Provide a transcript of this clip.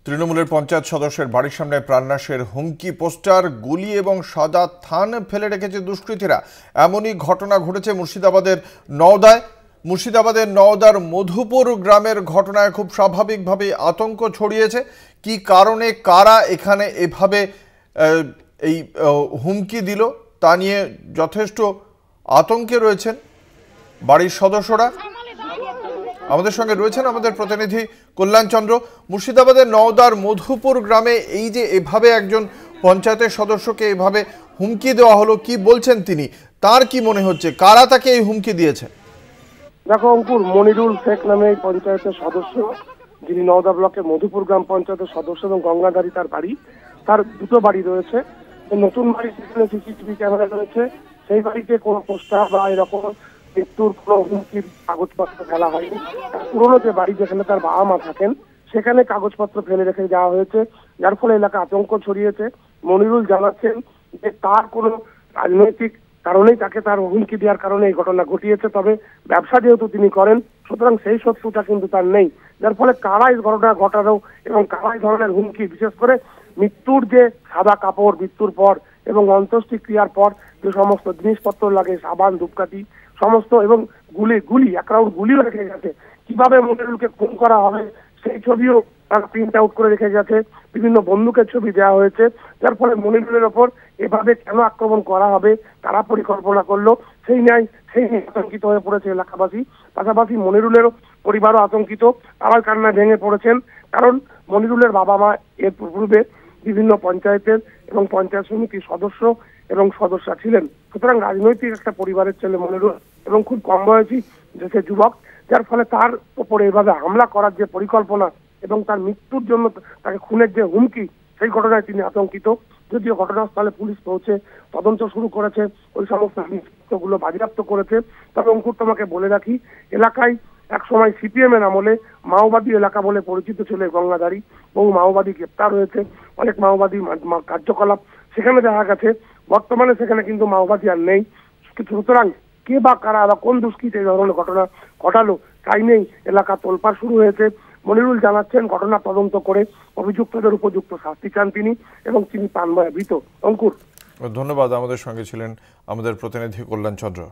তৃণমূলের পঞ্চায়েত সদস্যের বাড়ির সামনে প্রাণনাশের হুমকি পোস্টার, গুলি এবং সাদা থান ফেলে রেখেছে দুষ্কৃতীরা। এমনই ঘটনা ঘটেছে মুর্শিদাবাদের নওদার মধুপুর গ্রামের ঘটনায় খুব স্বাভাবিকভাবে আতঙ্ক ছড়িয়েছে। কি কারণে কারা এখানে এভাবে এই হুমকি দিল তা নিয়ে যথেষ্ট আতঙ্কে রয়েছেন বাড়ির সদস্যরা। আমাদের সঙ্গে রয়েছেন আমাদের প্রতিনিধি কল্যাণ চন্দ্র। মুর্শিদাবাদের নওদার মধুপুর গ্রামে এই যে এভাবে একজন পঞ্চায়েতের সদস্যকে এভাবে হুমকি দেওয়া হলো, কি বলছেন তিনি? তার কি মনে হচ্ছে, কারা তাকে এই হুমকি দিয়েছে? দেখো অঙ্কুর, মনিরুল শেখ নামে এই পঞ্চায়েতের সদস্য, যিনি নওদা ব্লকের মধুপুর গ্রাম পঞ্চায়েতের সদস্য এবং গঙ্গাধারী তার বাড়ি। তার দুটো বাড়ি রয়েছে। নতুন বাড়ি যেখানে সিসিটিভি ক্যামেরা রয়েছে সেই বাড়িতে কোনো পোস্টার বা এরকম মৃত্যুর কোনো হুমকির কাগজপত্র ফেলা হয়নি। পুরোনো যে বাড়ি যেখানে তার বাবা মা থাকেন সেখানে কাগজপত্র ফেলে রেখে দেওয়া হয়েছে, যার ফলে এলাকা আতঙ্ক ছড়িয়েছে। মনিরুল জানাচ্ছেন যে তার কোনো রাজনৈতিক কারণেই তাকে তার হুমকি দেওয়ার কারণে এই ঘটনা ঘটিয়েছে। তবে ব্যবসা যেহেতু তিনি করেন সুতরাং সেই শত্রুতা কিন্তু তার নেই, যার ফলে কারা এই ঘটনা ঘটানো এবং কারা এই ধরনের হুমকি, বিশেষ করে মৃত্যুর যে সাদা কাপড় মৃত্যুর পর এবং অন্ত্যেষ্টিক্রিয়ার পর যে সমস্ত জিনিসপত্র লাগে, সাবান ধূপকাঠি সমস্ত, এবং গুলি এক রাউন্ড গুলিও রেখে গেছে। কিভাবে মনিরুলকে খুন করা হবে সেই ছবিও তারা প্রিন্ট আউট করে রেখে গেছে। বিভিন্ন বন্দুকের ছবি দেওয়া হয়েছে, যার ফলে মনিরুলের ওপর এভাবে কেন আক্রমণ করা হবে তারা পরিকল্পনা করলো সেই নিয়ে আতঙ্কিত হয়ে পড়েছে এলাকাবাসী। পাশাপাশি মনিরুলেরও পরিবারও আতঙ্কিত, তারাও কান্নায় ভেঙে পড়েছেন। কারণ মনিরুলের বাবা মা এর পূর্বে বিভিন্ন পঞ্চায়েতের এবং পঞ্চায়েত সমিতির সদস্য এবং সদস্যা ছিলেন। সুতরাং রাজনৈতিক একটা পরিবারের ছেলে মনিরুল এবং খুব কম বয়সী দেশের যুবক, যার ফলে তার উপরে এভাবে হামলা করার যে পরিকল্পনা এবং তার মৃত্যুর জন্য তাকে খুনের যে হুমকি, সেই ঘটনায় তিনি আতঙ্কিত। যদিও ঘটনাস্থলে পুলিশ পৌঁছে তদন্ত শুরু করেছে, ওই সমস্ত জিনিসপত্রগুলো বাজেয়াপ্ত করেছে। তবে অঙ্কুর, তোমাকে বলে রাখি, এলাকায় এক সময় সিপিএম এর আমলে মাওবাদী এলাকা বলে পরিচিত ছিল গঙ্গাধারী। বহু মাওবাদী গ্রেপ্তার হয়েছে, অনেক মাওবাদী কার্যকলাপ সেখানে দেখা গেছে। বর্তমানে সেখানে কিন্তু মাওবাদী আর নেই। সুতরাং কে বা কারা বা কোন দুষ্কৃতী এই ধরনের ঘটনা ঘটালো তাই নেই এলাকা তোলপাড় শুরু হয়েছে। মনিরুল জানাচ্ছেন ঘটনা তদন্ত করে অভিযুক্তদের উপযুক্ত শাস্তি চান তিনি এবং তিনি প্রাণভয়ে ভীত। অঙ্কুর, ধন্যবাদ। আমাদের সঙ্গে ছিলেন আমাদের প্রতিনিধি কল্যাণ চন্দ্র।